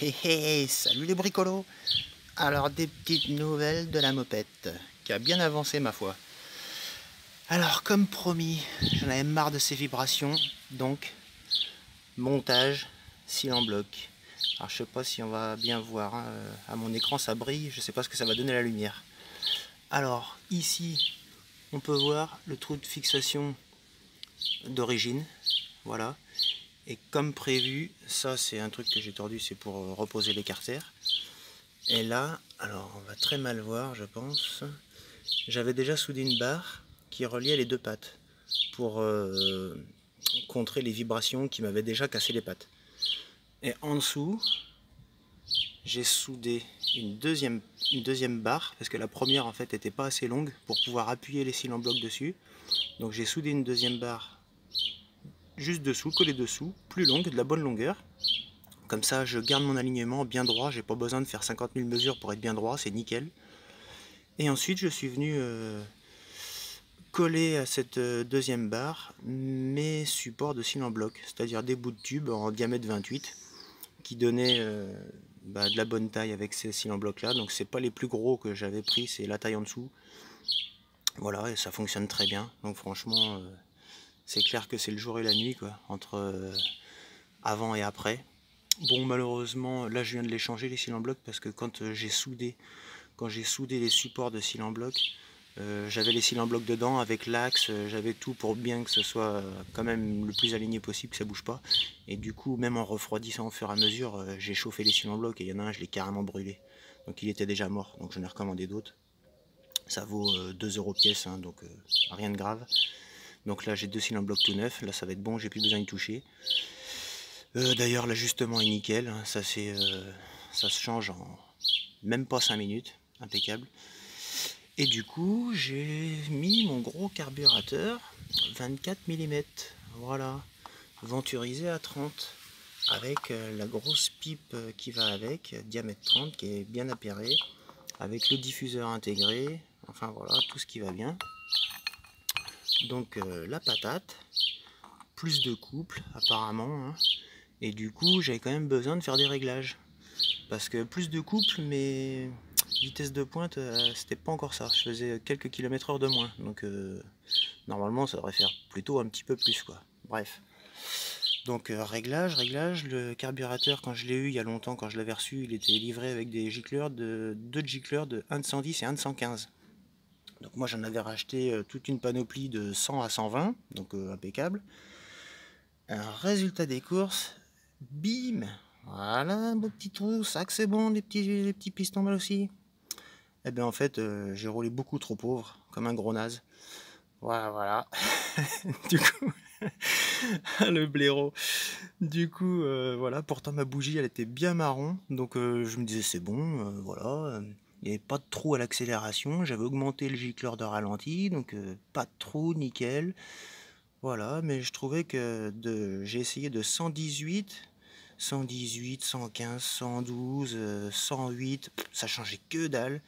Hé hé, salut les bricolos. Alors des petites nouvelles de la mopette, qui a bien avancé ma foi. Alors comme promis, j'en avais marre de ces vibrations, donc montage, cils en bloc. Alors je sais pas si on va bien voir, hein, à mon écran ça brille, je sais pas ce que ça va donner la lumière. Alors ici, on peut voir le trou de fixation d'origine, voilà. Et comme prévu, ça c'est un truc que j'ai tordu, c'est pour reposer l'écarter. Et là, alors on va très mal voir je pense, j'avais déjà soudé une barre qui reliait les deux pattes pour contrer les vibrations qui m'avaient déjà cassé les pattes. Et en dessous, j'ai soudé une deuxième barre, parce que la première en fait n'était pas assez longue pour pouvoir appuyer les cils en bloc dessus. Donc j'ai soudé une deuxième barre juste dessous, collée dessous, plus longue, de la bonne longueur. Comme ça je garde mon alignement bien droit, j'ai pas besoin de faire 50 000 mesures pour être bien droit, c'est nickel. Et ensuite je suis venu coller à cette deuxième barre mes supports de cils en bloc, c'est-à-dire des bouts de tube en diamètre 28 qui donnaient de la bonne taille avec ces cils en bloc là. Donc c'est pas les plus gros que j'avais pris, c'est la taille en dessous. Voilà, et ça fonctionne très bien. Donc franchement, c'est clair que c'est le jour et la nuit quoi, entre avant et après. Bon, malheureusement, là je viens de les changer les cils en bloc parce que quand j'ai soudé les supports de cils en bloc, j'avais les cils en bloc dedans avec l'axe, j'avais tout pour bien que ce soit quand même le plus aligné possible, que ça bouge pas. Et du coup, même en refroidissant au fur et à mesure, j'ai chauffé les cils en bloc et il y en a un, je l'ai carrément brûlé. Donc il était déjà mort, donc j'en ai recommandé d'autres. Ça vaut 2 € pièce, hein, donc rien de grave. Donc là j'ai deux cils en bloc tout neuf, là ça va être bon, j'ai plus besoin de toucher. D'ailleurs l'ajustement est nickel, hein, ça se change en même pas 5 minutes, impeccable. Et du coup, j'ai mis mon gros carburateur 24 mm, voilà, venturisé à 30, avec la grosse pipe qui va avec, diamètre 30, qui est bien appairée, avec le diffuseur intégré, enfin voilà, tout ce qui va bien. Donc la patate, plus de couple apparemment, hein, et du coup j'avais quand même besoin de faire des réglages. Parce que plus de couple, mais vitesse de pointe, c'était pas encore ça. Je faisais quelques kilomètres heure de moins. Donc normalement, ça devrait faire plutôt un petit peu plus, quoi. Bref. Donc réglage. Le carburateur, quand je l'ai eu il y a longtemps, quand je l'avais reçu, il était livré avec des gicleurs deux gicleurs de 1 de 110 et 1 de 115. Donc moi, j'en avais racheté toute une panoplie de 100 à 120, donc impeccable. Un résultat des courses, bim! Voilà, un beau petit trou, ça que c'est bon, les petits pistons mal aussi. Et bien en fait, j'ai roulé beaucoup trop pauvre, comme un gros naze. Voilà. Du coup, le blaireau. Du coup, voilà, pourtant ma bougie, elle était bien marron. Donc je me disais, c'est bon, voilà. Il n'y avait pas de trou à l'accélération. J'avais augmenté le gicleur de ralenti, donc pas de trou, nickel. Voilà, mais je trouvais que j'ai essayé de 118, 115, 112, 108, ça changeait que dalle.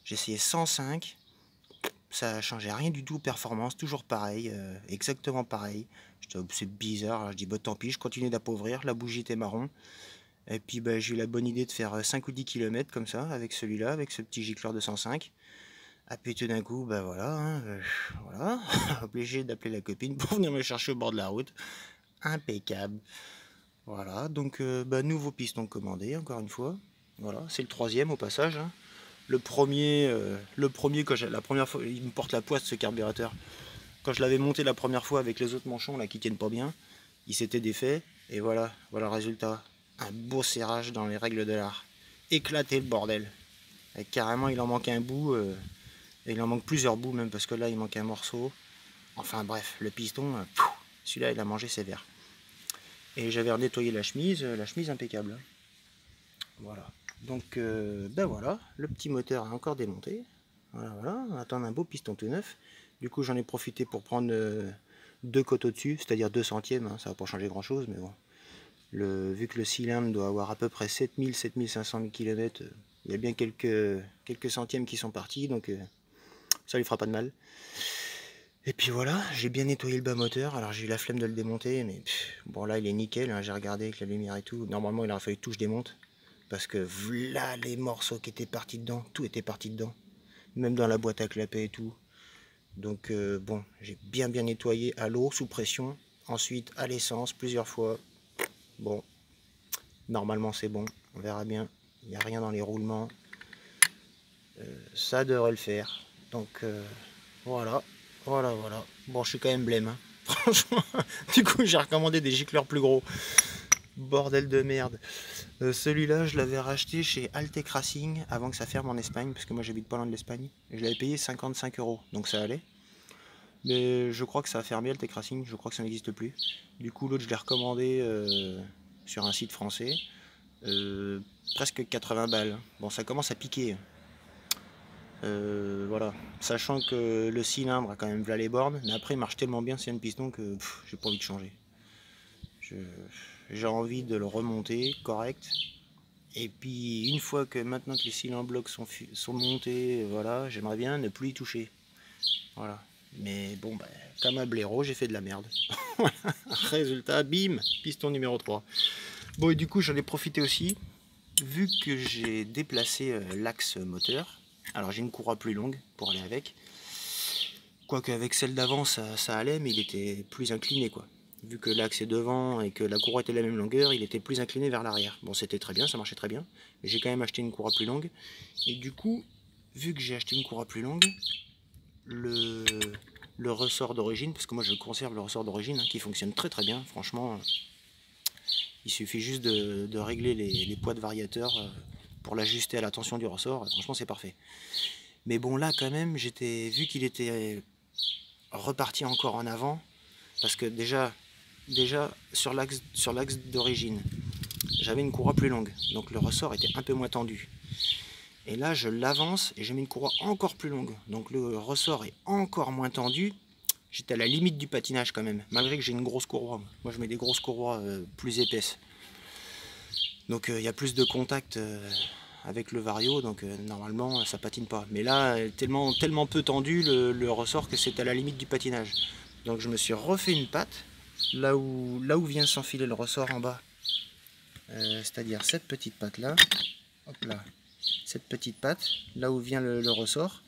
J'ai essayé 105, ça changeait rien du tout, performance, toujours pareil, exactement pareil. C'est bizarre, je dis bah tant pis, je continue d'appauvrir, la bougie était marron. Et puis bah, j'ai eu la bonne idée de faire 5 ou 10 km comme ça, avec celui-là, avec ce petit gicleur de 105. Ah puis tout d'un coup, bah voilà, hein, voilà, obligé d'appeler la copine pour venir me chercher au bord de la route. Impeccable. Voilà, donc nouveau piston commandé, encore une fois. Voilà, c'est le troisième au passage, hein. Le premier quand la première fois, il me porte la poisse ce carburateur. Quand je l'avais monté la première fois avec les autres manchons là qui tiennent pas bien, il s'était défait. Et voilà le résultat. Un beau serrage dans les règles de l'art. Éclaté le bordel. Et carrément, il en manque un bout. Et il en manque plusieurs bouts même parce que là il manque un morceau. Enfin bref, le piston, celui-là il a mangé sévère. Et j'avais nettoyé la chemise impeccable. Voilà. Donc voilà, le petit moteur est encore démonté. Voilà, on attend un beau piston tout neuf. Du coup j'en ai profité pour prendre deux cotes au-dessus, c'est-à-dire 2 centièmes, hein, ça va pas changer grand chose, mais bon. Vu que le cylindre doit avoir à peu près 7500 km, il y a bien quelques centièmes qui sont partis, donc ça lui fera pas de mal. Et puis voilà, j'ai bien nettoyé le bas moteur, alors j'ai eu la flemme de le démonter, mais bon là il est nickel, hein, j'ai regardé avec la lumière et tout, normalement il aurait fallu que tout je démonte. parce que là les morceaux qui étaient partis dedans, tout était parti dedans, même dans la boîte à clapet et tout. Donc bon, j'ai bien nettoyé à l'eau sous pression, ensuite à l'essence plusieurs fois. Bon, normalement c'est bon, on verra bien, il n'y a rien dans les roulements, ça devrait le faire. Donc voilà. Bon, je suis quand même blême, hein. Franchement, du coup j'ai recommandé des gicleurs plus gros. Bordel de merde. Celui-là, je l'avais racheté chez Altec Racing avant que ça ferme en Espagne, parce que moi j'habite pas loin de l'Espagne. Je l'avais payé 55 €, donc ça allait. Mais je crois que ça a fermé Altec Racing, je crois que ça n'existe plus. Du coup, l'autre, je l'ai recommandé sur un site français. Presque 80 balles. Bon, ça commence à piquer. Voilà. Sachant que le cylindre a quand même là les bornes, mais après il marche tellement bien, c'est un piston que j'ai pas envie de changer. J'ai envie de le remonter correct. Et puis une fois que maintenant que les cylindres blocs sont montés, voilà, j'aimerais bien ne plus y toucher. Voilà. Mais bon, bah, comme un blaireau, j'ai fait de la merde. Résultat, bim, piston numéro 3. Bon, et du coup, j'en ai profité aussi, vu que j'ai déplacé l'axe moteur. Alors, j'ai une courroie plus longue pour aller avec. Quoique avec celle d'avant, ça allait, mais il était plus incliné, quoi. Vu que l'axe est devant et que la courroie était de la même longueur, il était plus incliné vers l'arrière. Bon, c'était très bien, ça marchait très bien. Mais j'ai quand même acheté une courroie plus longue. Et du coup, vu que j'ai acheté une courroie plus longue, le ressort d'origine, parce que moi je conserve le ressort d'origine, hein, qui fonctionne très très bien, franchement. Il suffit juste de régler les poids de variateur pour l'ajuster à la tension du ressort. Franchement, c'est parfait. Mais bon, là, quand même, vu qu'il était reparti encore en avant, parce que déjà sur l'axe d'origine, j'avais une courroie plus longue, donc le ressort était un peu moins tendu. Et là, je l'avance et je mets une courroie encore plus longue, donc le ressort est encore moins tendu. J'étais à la limite du patinage quand même, malgré que j'ai une grosse courroie. Moi, je mets des grosses courroies plus épaisses. Donc, il y a plus de contact avec le vario, donc normalement, ça patine pas. Mais là, tellement peu tendu le ressort que c'est à la limite du patinage. Donc, je me suis refait une patte, là où vient s'enfiler le ressort en bas. C'est-à-dire cette petite patte-là. Hop là. Cette petite patte, là où vient le ressort.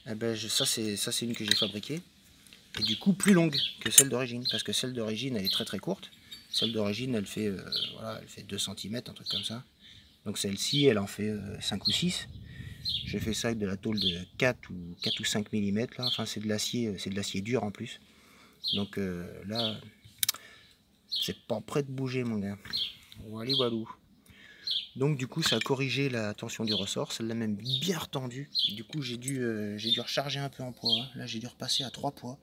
Eh ben, ça, c'est une que j'ai fabriquée. Et du coup plus longue que celle d'origine, parce que celle d'origine elle est très très courte. Celle d'origine elle fait voilà, elle fait 2 cm, un truc comme ça. Donc celle-ci elle en fait 5 ou 6. J'ai fait ça avec de la tôle de 4 ou 5 mm là, enfin c'est de l'acier dur en plus. Donc là c'est pas prêt de bouger mon gars. Voilà, walou. Donc du coup ça a corrigé la tension du ressort, celle-là même bien retendue. Du coup j'ai dû recharger un peu en poids, hein. Là j'ai dû repasser à 3 poids.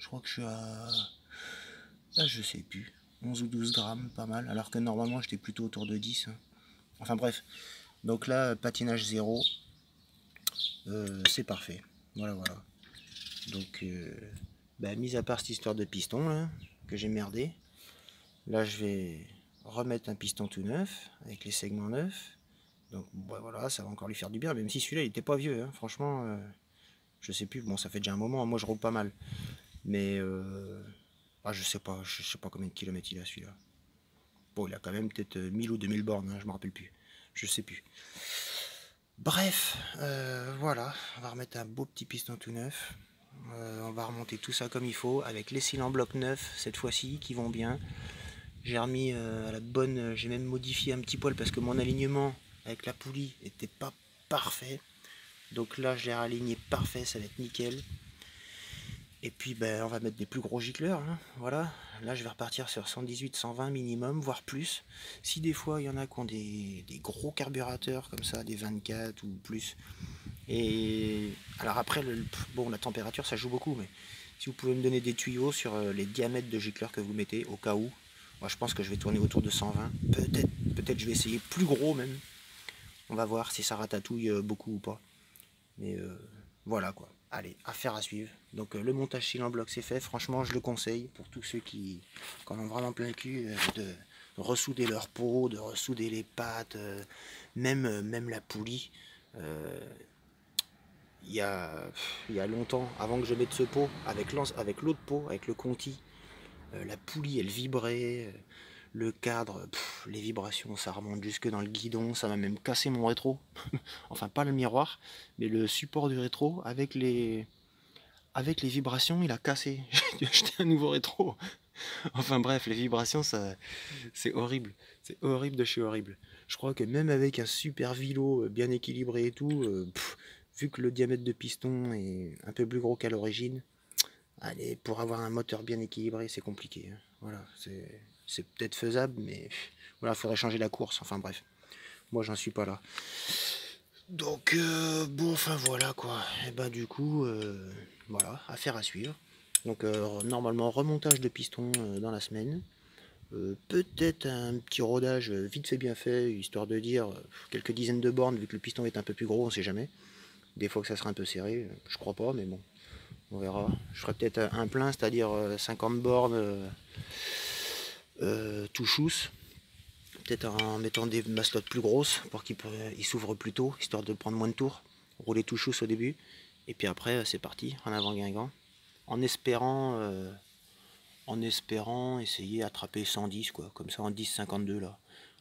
Je crois que je suis à... Là, je sais plus. 11 ou 12 grammes, pas mal. Alors que normalement, j'étais plutôt autour de 10. Hein. Enfin bref. Donc là, patinage zéro. C'est parfait. Voilà. Donc, mis à part cette histoire de piston, là, que j'ai merdé. Là, je vais remettre un piston tout neuf, avec les segments neufs. Donc, voilà, ça va encore lui faire du bien. Même si celui-là, il était pas vieux. Hein. Franchement, je sais plus. Bon, ça fait déjà un moment. Moi, je roule pas mal. Mais... je sais pas combien de kilomètres il a celui-là. Bon, il a quand même peut-être 1000 ou 2000 bornes, hein, je me rappelle plus. Je sais plus. Bref, voilà, on va remettre un beau petit piston tout neuf. On va remonter tout ça comme il faut, avec les cylindres blocs neufs cette fois-ci, qui vont bien. J'ai remis à la bonne, j'ai même modifié un petit poil parce que mon alignement avec la poulie n'était pas parfait. Donc là, je l'ai aligné parfait, ça va être nickel. Et puis on va mettre des plus gros gicleurs, hein. Voilà. Là je vais repartir sur 118, 120 minimum, voire plus. Si des fois il y en a qui ont des gros carburateurs comme ça, des 24 ou plus. Et alors après, la température ça joue beaucoup, mais si vous pouvez me donner des tuyaux sur les diamètres de gicleurs que vous mettez, au cas où. Moi je pense que je vais tourner autour de 120. Peut-être je vais essayer plus gros même. On va voir si ça ratatouille beaucoup ou pas. Mais voilà quoi. Allez, affaire à suivre. Donc le montage cylindre bloc c'est fait. Franchement, je le conseille pour tous ceux qui en ont vraiment plein le cul de ressouder leur peau, de ressouder les pattes, même la poulie. Il y a longtemps, avant que je mette ce pot, avec l'autre pot, avec le Conti, la poulie elle vibrait. Le cadre, les vibrations, ça remonte jusque dans le guidon, ça m'a même cassé mon rétro. Enfin, pas le miroir, mais le support du rétro avec les vibrations, il a cassé. J'ai dû acheter un nouveau rétro. Enfin bref, les vibrations, ça, c'est horrible. C'est horrible de chez horrible. Je crois que même avec un super vilo bien équilibré et tout, vu que le diamètre de piston est un peu plus gros qu'à l'origine, allez, pour avoir un moteur bien équilibré, c'est compliqué, hein. Voilà, c'est peut-être faisable, mais voilà, faudrait changer la course. Enfin bref, moi j'en suis pas là. Donc bon, enfin voilà quoi. Et ben du coup, voilà, affaire à suivre. Donc normalement remontage de piston dans la semaine. Peut-être un petit rodage vite fait bien fait, histoire de dire quelques dizaines de bornes, vu que le piston est un peu plus gros, on sait jamais. Des fois que ça sera un peu serré, je crois pas, mais bon, on verra. Je ferai peut-être un plein, c'est-à-dire 50 bornes tout chousse. Peut-être en mettant des maslottes plus grosses pour qu'ils s'ouvrent plus tôt, histoire de prendre moins de tours. Rouler tout chousse au début. Et puis après, c'est parti, en avant Guingamp. En espérant essayer d'attraper 110, quoi, comme ça en 10,52 là.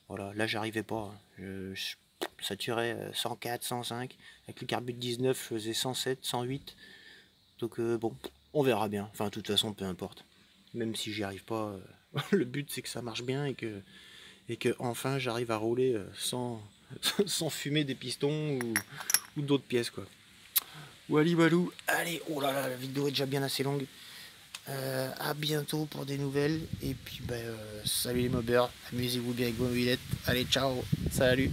Voilà, là j'arrivais pas, hein. Ça tuerait 104, 105. Avec le carbut de 19, je faisais 107, 108. Donc bon, on verra bien. Enfin, de toute façon, peu importe. Même si j'y arrive pas, le but c'est que ça marche bien et que enfin j'arrive à rouler sans, sans fumer des pistons ou d'autres pièces, quoi. Wally walou, allez, oh là là, la vidéo est déjà bien assez longue. À bientôt pour des nouvelles. Et puis, salut les mobbers, amusez-vous bien avec vos mobilettes. Allez, ciao, salut.